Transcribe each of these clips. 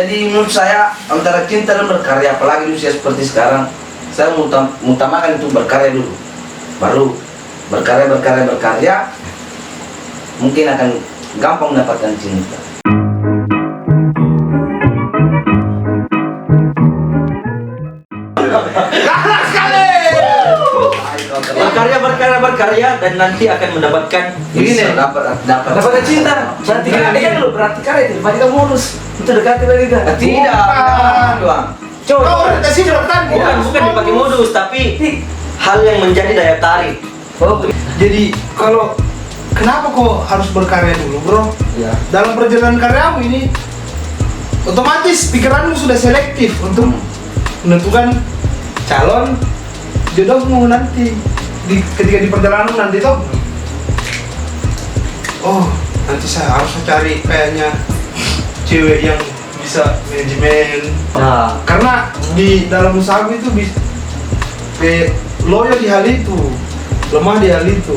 Jadi menurut saya antara cinta dan berkarya, apalagi di usia seperti sekarang, saya mengutamakan itu berkarya dulu, baru berkarya, mungkin akan gampang mendapatkan cinta. Galak sekali. Berkarya dan nanti akan mendapatkan Begini, dapat cinta. Berarti kan lu berarti karya itu berarti kamu modus. Itu dekati lagi kan? tidak, doang. Kau orientasi bertani. Bukan dipakai modus, tapi hal yang menjadi daya tarik. Jadi kalau kenapa kok harus berkarya dulu, bro? Ya. Dalam perjalanan karyamu ini, otomatis pikiranmu sudah selektif untuk menentukan calon jodohmu nanti ketika di perjalanan nanti toh. Oh, nanti saya harus cari kayaknya cewek yang bisa manajemen. Nah, Karena di dalam usaha itu bisa loyo di hal itu, lemah di hal itu.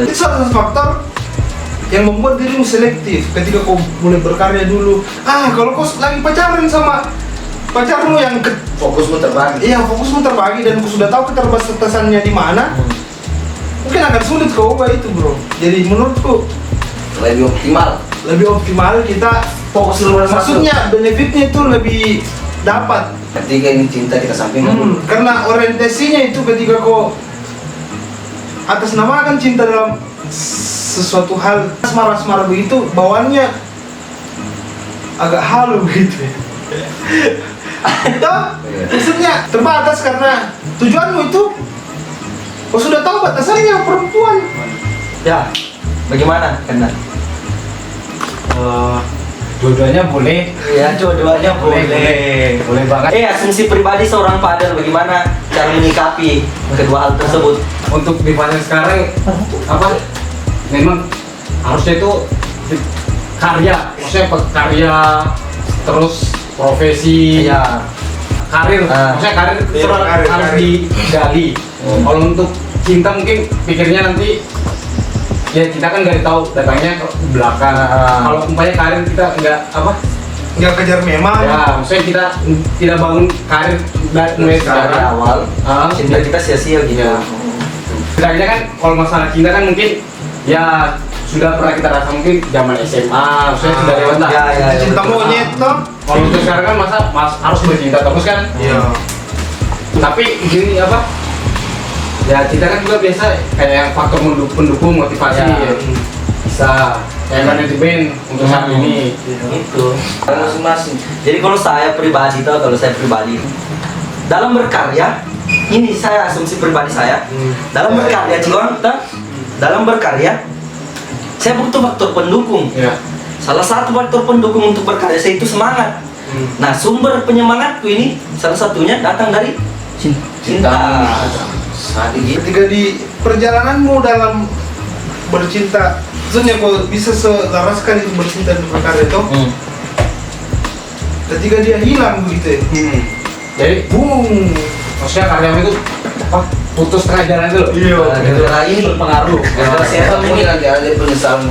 Itu salah satu faktor yang membuat dirimu selektif ketika kau mulai berkarya dulu. Kalau kau lagi pacaran sama pacarmu yang Fokusmu terbagi. iya, fokusmu terbagi dan kau sudah tahu keterbatasannya di mana, mungkin akan sulit kau ubah itu, bro. Jadi menurutku Lebih optimal. kita Fokus dulu pada satu. maksudnya benefitnya itu lebih dapat. Ketika ini cinta kita sampingkan dulu. Karena orientasinya itu ketika kau atas namakan cinta dalam sesuatu hal asmara begitu, bawaannya agak halu begitu. Toh, maksudnya terbatas karena tujuanmu itu kau sudah tahu batasannya perempuan. ya. Bagaimana, Kena? Dua-duanya boleh. Ya, dua-duanya boleh. Boleh banget. Asumsi pribadi seorang father, bagaimana cara menyikapi kedua hal tersebut? Untuk di fase sekarang apa? Memang harusnya itu karya, maksudnya karya terus profesi, Ya. karir, maksudnya karir Iya, terus karir. harus digali. Kalau untuk cinta mungkin pikirnya nanti ya kita kan nggak tahu datangnya ke belakang. Kalau umpamanya karir kita nggak apa? Nggak kejar memang. Ya, maksudnya kita tidak bangun karir mulai Dari awal, cinta kita sia-sia gitu. Ya. Setidaknya kan kalau masalah cinta kan mungkin ya sudah pernah kita rasa mungkin zaman SMA, maksudnya sudah lewat lah. Ya. Cinta monyet toh. Kalau untuk sekarang kan harus bercinta terus kan. Iya. Tapi gini apa? Ya cinta kan juga biasa kayak yang faktor pendukung motivasi Ya. ya. Bisa kayak manajemen untuk saat ini. Itu masing-masing. Jadi kalau saya pribadi dalam berkarya, ini saya asumsi pribadi saya. Dalam berkarya, dalam berkarya, saya butuh faktor pendukung. Ya. Salah satu faktor pendukung untuk berkarya saya itu semangat. Nah, sumber penyemangatku ini salah satunya datang dari cinta. Ketika di perjalananmu dalam bercinta, maksudnya kau bisa selaraskan itu bercinta dan berkarya itu. Ketika dia hilang begitu ya, Jadi boom. maksudnya karyamu itu apa? Putus tengah jalan itu loh. Iya. Nah, ini berpengaruh. Gara-gara saya Mungkin nanti ada penyesalan.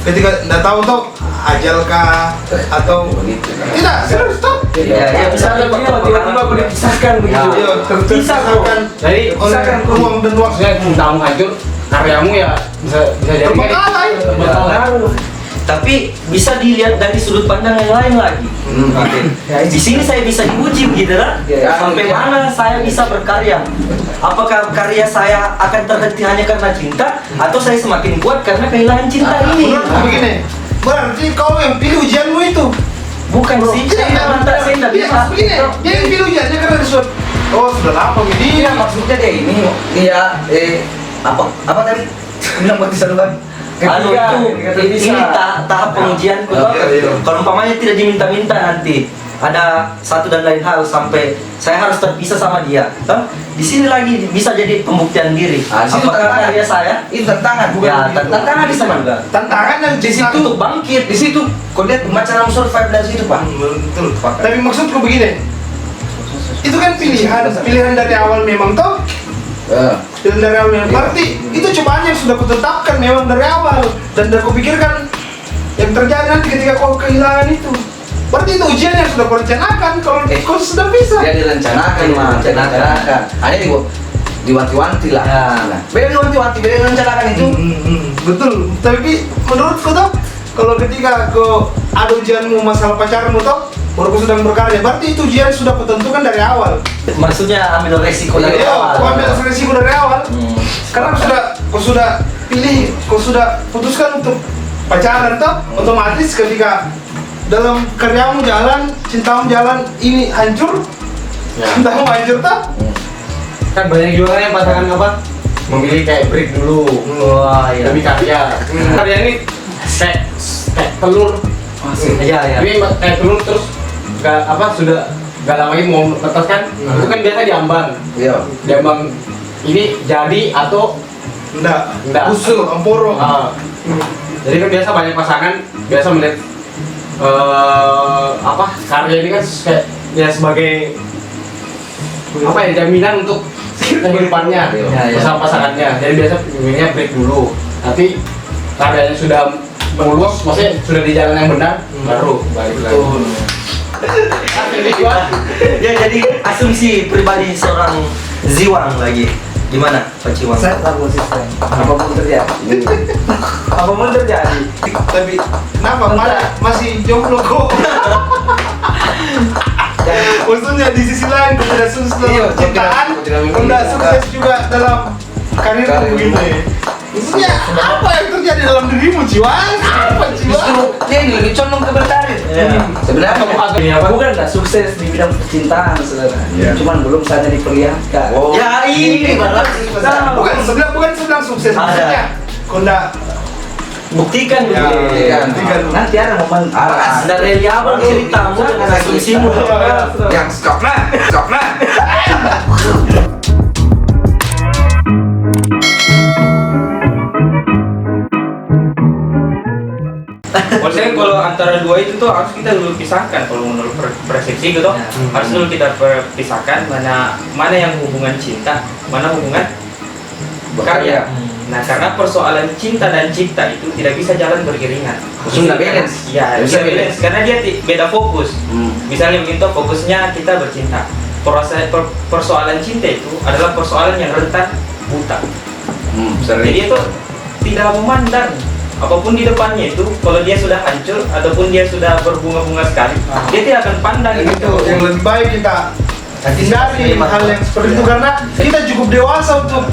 Ketika nggak tahu tuh ajal kah atau Begitu. tidak, serius toh. Ya, bisa ada tiba-tiba aku dipisahkan begitu. Iya, terpisahkan Jadi oleh ruang dan waktu. maksudnya cintamu hancur, karyamu ya bisa jadi kan Terbengkalai. terbengkalai. Tapi bisa dilihat dari sudut pandang yang lain lagi. Di sini saya bisa diuji gitu kan? Ya, Sampai ya. mana saya bisa berkarya? Apakah karya saya akan terhenti hanya karena cinta, atau saya semakin kuat karena kehilangan cinta ini? Menurutku begini, berarti kau yang pilih ujianmu itu. Bukan sih, saya tidak Iya, bisa. begini, dia yang pilih ujiannya karena disuruh. Oh, sudah lama begini. Iya, maksudnya dia ini apa tadi? Bilang buat bisa dulu. Anu itu ini tahap pengujianku. Iya. Kalau umpamanya tidak diminta-minta nanti ada satu dan lain hal sampai saya harus terpisah sama dia. Di sini lagi bisa jadi pembuktian diri. Di situ Apakah tantangan. karya saya? Itu tantangan, bukan Ya, begitu. tantangan di sana juga. Tantangan dan Di situ untuk bangkit. Di situ kau lihat macam survive dari situ, Pak. Betul. Tapi maksudku begini, itu kan pilihan dari awal memang toh. Pilihan dari awal memang. Berarti itu cobaan yang sudah kutetapkan memang dari awal dan kau pikirkan yang terjadi nanti ketika kau kehilangan itu. Berarti itu ujian yang sudah kau rencanakan. Kalau kau sudah bisa. Dia direncanakan, mah, direncanakan. Hanya diwanti-wanti lah. Ya. Nah, beda diwanti-wanti, beda direncanakan itu. Betul. Tapi menurutku tuh, kalau ketika kau ada ujianmu masalah pacarmu tuh, baru kau sedang berkarya, berarti itu ujian sudah kau tentukan dari awal. Maksudnya ambil resiko dari Iya, awal. kau ambil resiko dari awal. Karena kau sudah pilih, kau sudah putuskan untuk pacaran tuh, otomatis ketika dalam karyamu jalan, cintamu jalan, ini hancur, cintamu hancur tuh. Kan banyak juga kan yang pasangan apa memilih kayak break dulu. Wah, iya. Demi karya. Karya ini kayak telur. Iya, iya. Ini kayak telur terus sudah gak lama lagi mau netas kan? Itu kan biasa diambang. Iya. Diambang ini jadi atau Enggak, busuk, amporo. Jadi kan biasa banyak pasangan biasa melihat karya ini kan kayak ya sebagai apa ya jaminan untuk kehidupannya bersama pasangannya. Jadi biasa pilihnya break dulu. Tapi karyanya sudah mulus, maksudnya sudah di jalan yang benar, baru balik lagi. Ya jadi asumsi pribadi seorang Ziwang lagi. Gimana Pak Ciwang? Saya tak konsisten. Apapun terjadi. Apapun terjadi. Tapi kenapa masih jomblo kok? Maksudnya di sisi lain kau tidak sukses dalam percintaan, kau tidak sukses juga dalam karirmu begitu ya. Maksudnya apa yang terjadi dalam dirimu Ciwang? Apa Justru Ciwang? dia ini lebih condong ke berkarir. Sebenarnya Bukan nggak sukses di bidang percintaan saudara, cuman belum saja diperlihatkan. Oh. Ya ini Bukan sedang sukses maksudnya. Kau tidak buktikan Ya, dulu. buktikan. Nanti ada momen Ada Reliable ceritamu dengan asumsimu. yang stop lah. Maksudnya kalau antara dua itu tuh harus kita dulu pisahkan kalau menurut persepsi gitu harus dulu kita pisahkan mana yang hubungan cinta, mana hubungan karya. Nah karena persoalan cinta dan cipta itu tidak bisa jalan beriringan. Harus balance. Ya, bisa balance karena dia beda fokus. Misalnya begitu fokusnya kita bercinta. Persoalan cinta itu adalah persoalan yang rentan buta. Jadi itu tidak memandang apapun di depannya itu, kalau dia sudah hancur ataupun dia sudah berbunga-bunga sekali, dia tidak akan pandang itu yang lebih baik kita hindari hal yang seperti itu karena kita cukup dewasa untuk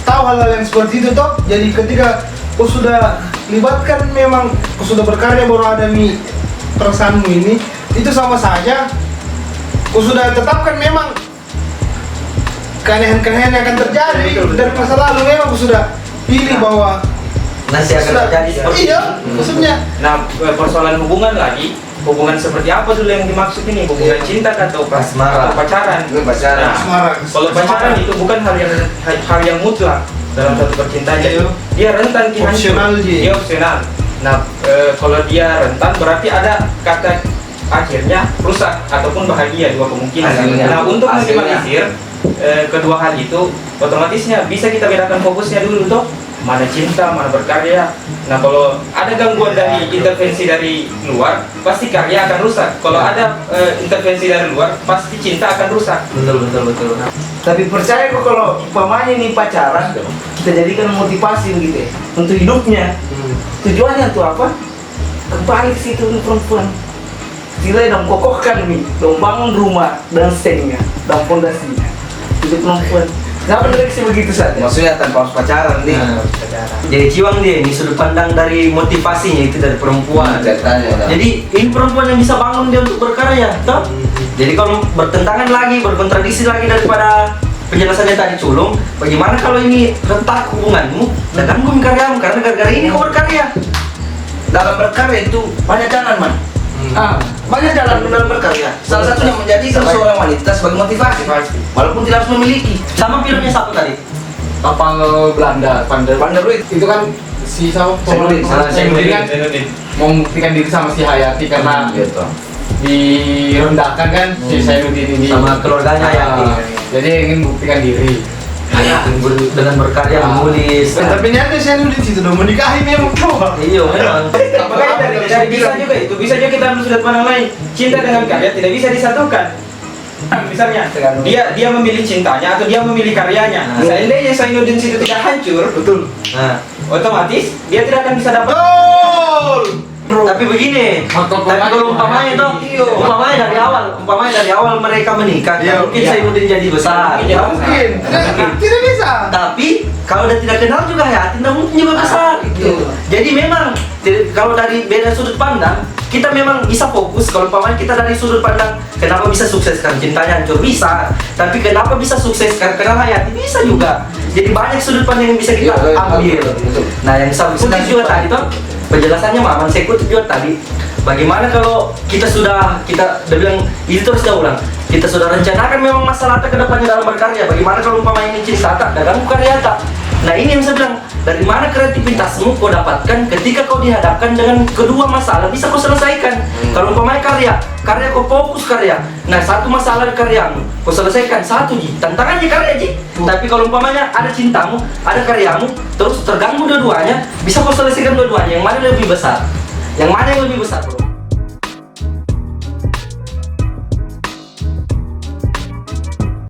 tahu hal-hal yang seperti itu toh. Jadi ketika kau sudah libatkan memang kau sudah berkarya baru ada perasaanmu ini, itu sama saja kau sudah tetapkan memang keanehan-keanehan yang akan terjadi dari masa lalu. Memang kau sudah pilih bahwa Nanti akan terjadi seperti iya, maksudnya. Nah, persoalan hubungan lagi, hubungan seperti apa dulu yang dimaksud ini? Hubungan cinta atau Asmara. pacaran? Pacaran. Nah, Asmara. kalau pacaran itu bukan hal yang mutlak dalam satu percintaan. Iya. Dia rentan Opsional, Ji. Dia opsional. Nah, kalau dia rentan berarti ada kata akhirnya rusak ataupun bahagia, dua kemungkinan. Hasilnya. Nah, untuk Hasilnya. minimalisir kedua hal itu, otomatisnya bisa kita bedakan fokusnya dulu toh. Mana cinta, mana berkarya. Nah kalau ada gangguan dari intervensi dari luar, pasti karya akan rusak. Kalau ada intervensi dari luar, pasti cinta akan rusak. betul. Tapi percaya kok kalau umpamanya nih pacaran, kita jadikan motivasi begitu ya, untuk hidupnya. Tujuannya tuh apa? Kembali ke situ nih perempuan. Sila dong kokohkan nih, dong bangun rumah dan stengnya, dan fondasinya. Itu perempuan. Kenapa direksi begitu saja? Maksudnya tanpa harus pacaran nih. Jadi Ciwang dia ini sudut pandang dari motivasinya itu dari perempuan. Ceritanya. Jadi ini perempuan yang bisa bangun dia untuk berkarya, toh? Jadi kalau bertentangan lagi, berkontradiksi lagi daripada penjelasannya tadi culung, bagaimana kalau ini rentak hubunganmu dan ganggu karyamu karena gara-gara ini kau berkarya. Dalam berkarya itu banyak jalan, man. Banyak jalan dalam berkarya. Salah satunya menjadikan seorang wanita sebagai motivasi, walaupun tidak harus memiliki. Sama filmnya satu tadi. Kapal Belanda, Van der Vanderbilt. itu kan si siapa Zainuddin. Zainuddin kan mau membuktikan diri sama si Hayati karena Gitu. direndahkan kan si Zainuddin ini Sama keluarganya Hayati. Jadi ingin membuktikan diri. dengan berkarya menulis. Tapi nyata saya nulis itu udah menikahi memang coba. Iya memang. Makanya dari bisa juga itu, bisa juga kita ambil sudut pandang lain. Cinta dengan karya tidak bisa disatukan. Misalnya, dia memilih cintanya atau dia memilih karyanya. Seandainya Zainuddin situ tidak hancur, Betul. Nah, otomatis dia tidak akan bisa dapat. Betul. tapi begini, tapi kalau umpamanya dari awal mereka menikah, Iya, mungkin iya. Zainuddin jadi besar. Iya, Mungkin. Tidak bisa. Tapi kalau udah tidak kenal juga ya, tidak mungkin juga besar. Jadi memang kalau dari beda sudut pandang, kita memang bisa fokus. Kalau umpamanya kita dari sudut pandang, kenapa bisa sukseskan cintanya hancur bisa, tapi kenapa bisa sukseskan kenal Hayati bisa juga. Jadi banyak sudut pandang yang bisa kita ambil. Nah yang saya kutip juga tadi tuh penjelasannya Maman saya kutip juga tadi. Bagaimana kalau kita dia bilang itu terus dia ulang. Kita sudah rencanakan memang masalah ke depannya dalam berkarya. Bagaimana kalau umpamanya ini cinta tak dagang karya tak. Nah ini yang saya bilang, dari mana kreativitasmu kau dapatkan ketika kau dihadapkan dengan kedua masalah bisa kau selesaikan. Kalau umpamanya karya kau fokus karya. Nah satu masalah karyamu kau selesaikan satu ji, tantangannya karya ji. Tapi kalau umpamanya ada cintamu, ada karyamu, terus terganggu dua-duanya, bisa kau selesaikan dua-duanya. Yang mana lebih besar? Yang mana yang lebih besar bro?